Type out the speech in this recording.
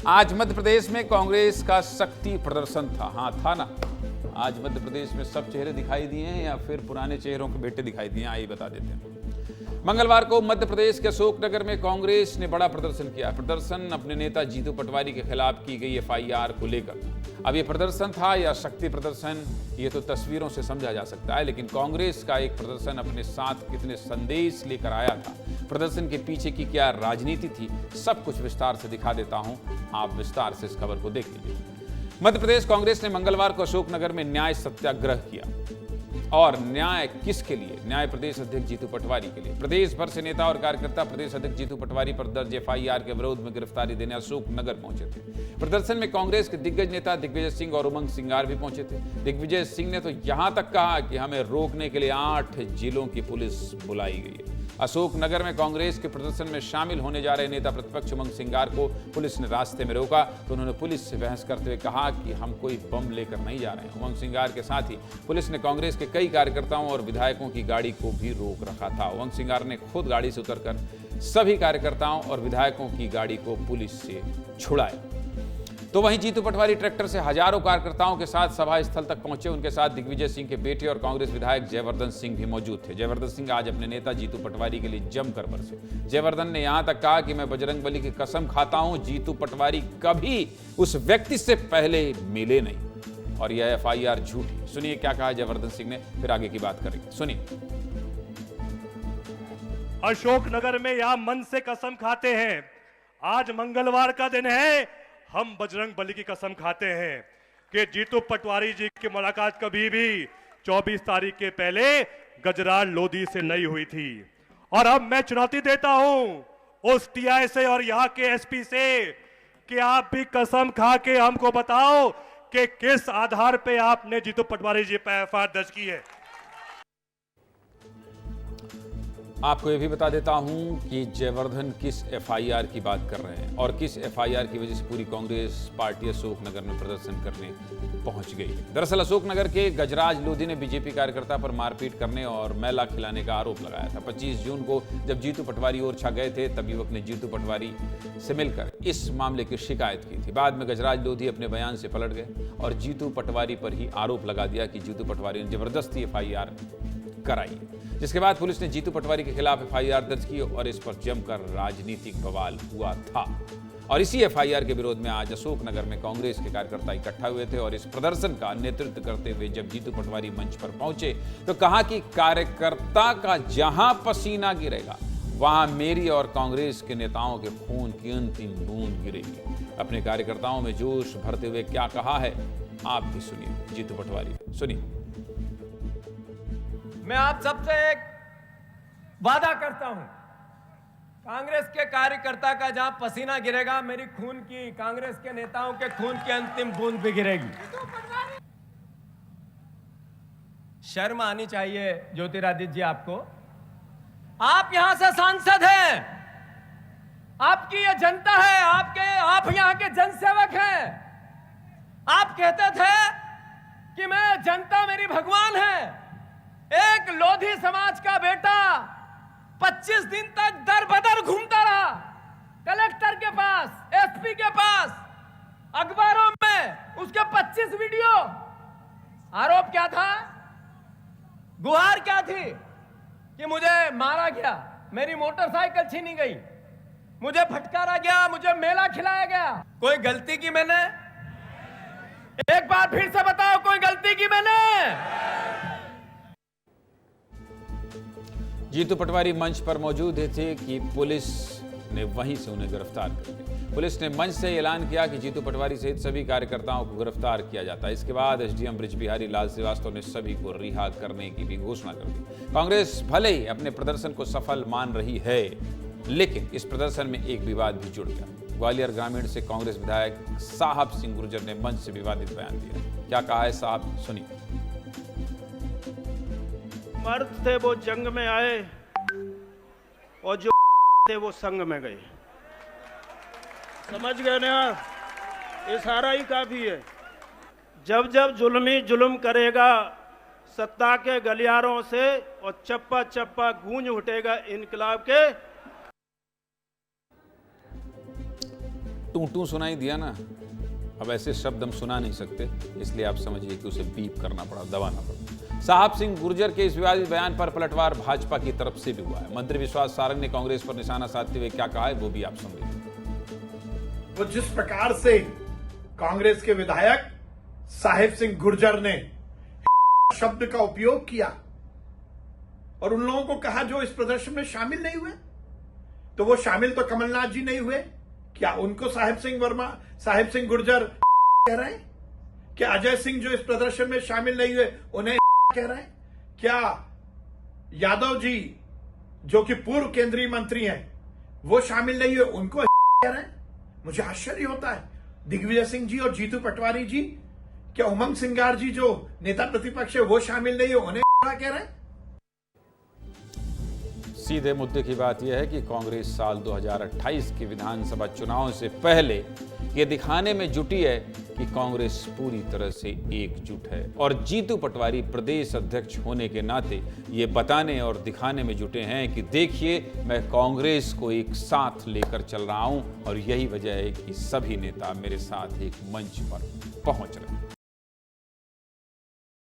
आज मध्य प्रदेश में कांग्रेस का शक्ति प्रदर्शन था। हाँ, था ना। आज मध्य प्रदेश में सब चेहरे दिखाई दिए हैं या फिर पुराने चेहरों के बेटे दिखाई दिए हैं, आइए बता देते हैं। मंगलवार को मध्य प्रदेश के अशोकनगर में कांग्रेस ने बड़ा प्रदर्शन किया। प्रदर्शन अपने नेता जीतू पटवारी के खिलाफ की गई एफआईआर को लेकर। अब ये प्रदर्शन था या शक्ति प्रदर्शन, ये तो तस्वीरों से समझा जा सकता है, लेकिन कांग्रेस का एक प्रदर्शन अपने साथ कितने संदेश लेकर आया था, प्रदर्शन के पीछे की क्या राजनीति थी, सब कुछ विस्तार से दिखा देता हूं। आप विस्तार से इस खबर को देख लीजिए। मध्य प्रदेश कांग्रेस ने मंगलवार को अशोकनगर में न्याय सत्याग्रह किया। और न्याय किसके लिए? न्याय प्रदेश अध्यक्ष जीतू पटवारी के लिए। प्रदेश भर से नेता और कार्यकर्ता प्रदेश अध्यक्ष जीतू पटवारी पर दर्ज एफआईआर के विरोध में गिरफ्तारी देने अशोकनगर पहुंचे थे। प्रदर्शन में कांग्रेस के दिग्गज नेता दिग्विजय सिंह और उमंग सिंगार भी पहुंचे थे। दिग्विजय सिंह ने तो यहां तक कहा कि हमें रोकने के लिए 8 जिलों की पुलिस बुलाई गई है। अशोकनगर में कांग्रेस के प्रदर्शन में शामिल होने जा रहे नेता प्रतिपक्ष उमंग सिंगार को पुलिस ने रास्ते में रोका तो उन्होंने पुलिस से बहस करते हुए कहा कि हम कोई बम लेकर नहीं जा रहे हैं। उमंग सिंगार के साथ ही पुलिस ने कांग्रेस के कई कार्यकर्ताओं और विधायकों की गाड़ी को भी रोक रखा था। उमंग सिंगार ने खुद गाड़ी से उतरकर सभी कार्यकर्ताओं और विधायकों की गाड़ी को पुलिस से छुड़ाया। तो वहीं जीतू पटवारी ट्रैक्टर से हजारों कार्यकर्ताओं के साथ सभा स्थल तक पहुंचे। उनके साथ दिग्विजय सिंह के बेटे और कांग्रेस विधायक जयवर्धन सिंह भी मौजूद थे। जयवर्धन सिंह आज अपने नेता जीतू पटवारी के लिए जमकर बरसे। जयवर्धन ने यहां तक कहा कि मैं बजरंगबली की कसम खाता हूं, जीतू पटवारी कभी उस व्यक्ति से पहले मिले नहीं और यह एफआईआर झूठी। सुनिए क्या कहा जयवर्धन सिंह ने, फिर आगे की बात करेंगे। सुनिए। अशोकनगर में यहां मन से कसम खाते हैं, आज मंगलवार का दिन है, हम बजरंग बली की कसम खाते हैं कि जीतू पटवारी जी की मुलाकात कभी भी 24 तारीख के पहले गजराज लोधी से नहीं हुई थी। और अब मैं चुनौती देता हूं उस टीआई से और यहां के एसपी से कि आप भी कसम खा के हमको बताओ कि किस आधार पे आपने जीतू पटवारी जी पर एफआईआर दर्ज की है। आपको यह भी बता देता हूं कि जयवर्धन किस एफआईआर की बात कर रहे हैं और किस एफआईआर की वजह से पूरी कांग्रेस पार्टी अशोकनगर में प्रदर्शन करने पहुंच गई है। दरअसल अशोकनगर के गजराज लोधी ने बीजेपी कार्यकर्ता पर मारपीट करने और मैला खिलाने का आरोप लगाया था। 25 जून को जब जीतू पटवारी ओरछा गए थे तब युवक ने जीतू पटवारी से मिलकर इस मामले की शिकायत की थी। बाद में गजराज लोधी अपने बयान से पलट गए और जीतू पटवारी पर ही आरोप लगा दिया कि जीतू पटवारी ने जबरदस्ती एफआईआर कराई, जिसके बाद पुलिस ने जीतू पटवारी के खिलाफ एफआईआर दर्ज की और इस पर जमकर राजनीतिक बवाल हुआ था। और इसी एफआईआर के विरोध में आज अशोकनगर में कांग्रेस के कार्यकर्ता इकट्ठा हुए थे और इस प्रदर्शन का नेतृत्व करते हुए जब जीतू पटवारी मंच पर पहुंचे तो कहा कि कार्यकर्ता का जहां पसीना गिरेगा वहां मेरी और कांग्रेस के नेताओं के खून की अंतिम बूंद गिरेगी। अपने कार्यकर्ताओं में जोश भरते हुए क्या कहा है आप भी सुनिए। जीतू पटवारी, सुनिए। मैं आप सबसे एक वादा करता हूं, कांग्रेस के कार्यकर्ता का जहां पसीना गिरेगा मेरी खून की, कांग्रेस के नेताओं के खून की अंतिम बूंद भी गिरेगी। शर्म आनी चाहिए ज्योतिरादित्य जी आपको। आप यहां से सांसद हैं, आपकी ये जनता है, आप यहां के जनसेवक हैं। आप कहते थे कि मैं जनता मेरी भगवान है। एक लोधी समाज का बेटा 25 दिन तक दर बदर घूमता रहा, कलेक्टर के पास, एसपी के पास, अखबारों में उसके 25 वीडियो। आरोप क्या था, गुहार क्या थी कि मुझे मारा गया, मेरी मोटरसाइकिल छीनी गई, मुझे फटकारा गया, मुझे मेला खिलाया गया। कोई गलती की मैंने? एक बार फिर से बताओ, कोई गलती की मैंने? जीतू पटवारी मंच पर मौजूद थे कि पुलिस ने वहीं से उन्हें गिरफ्तार कर लिया। पुलिस ने मंच से ऐलान किया कि जीतू पटवारी सहित सभी कार्यकर्ताओं को गिरफ्तार किया जाता है। इसके बाद एसडीएम बृजबिहारी लाल श्रीवास्तव ने सभी को रिहा करने की भी घोषणा कर दी। कांग्रेस भले ही अपने प्रदर्शन को सफल मान रही है, लेकिन इस प्रदर्शन में एक विवाद भी जुड़ गया। ग्वालियर ग्रामीण से कांग्रेस विधायक साहब सिंह गुर्जर ने मंच से विवादित बयान दिया। क्या कहा है साहब, सुनिए। मर्द थे वो जंग में आए और जो थे वो संग में गए। समझ गए ना, इशारा ही काफी है। जब जब जुल्मी जुल्म करेगा सत्ता के गलियारों से और चप्पा चप्पा गूंज उठेगा इनकलाब के। टू टू सुनाई दिया ना, अब ऐसे शब्द हम सुना नहीं सकते, इसलिए आप समझिए कि उसे बीप करना पड़ा, दबाना पड़ा। साहब सिंह गुर्जर के इस विवादित बयान पर पलटवार भाजपा की तरफ से भी हुआ है। मंत्री विश्वास सारंग ने कांग्रेस पर निशाना साधते हुए क्या कहा है वो भी आप सुन लीजिए। वो जिस प्रकार से कांग्रेस के विधायक साहिब सिंह गुर्जर ने शब्द का उपयोग किया और उन लोगों को कहा जो इस प्रदर्शन में शामिल नहीं हुए, तो वो शामिल तो कमलनाथ जी नहीं हुए, क्या उनको साहिब सिंह गुर्जर कह रहे हैं? क्या अजय सिंह जो इस प्रदर्शन में शामिल नहीं हुए उन्हें कह रहे हैं? क्या यादव जी जो कि पूर्व केंद्रीय मंत्री हैं वो शामिल नहीं हुए उनको कह रहे हैं? मुझे आश्चर्य होता है। दिग्विजय सिंह जी और जीतू पटवारी जी, क्या उमंग सिंगार जी जो नेता प्रतिपक्ष है वो शामिल नहीं हुए उन्हें कह रहे हैं? सीधे मुद्दे की बात यह है कि कांग्रेस साल 2028 के विधानसभा चुनाव से पहले ये दिखाने में जुटी है कि कांग्रेस पूरी तरह से एकजुट है, और जीतू पटवारी प्रदेश अध्यक्ष होने के नाते ये बताने और दिखाने में जुटे हैं कि देखिए मैं कांग्रेस को एक साथ लेकर चल रहा हूं, और यही वजह है कि सभी नेता मेरे साथ एक मंच पर पहुंच रहे हैं।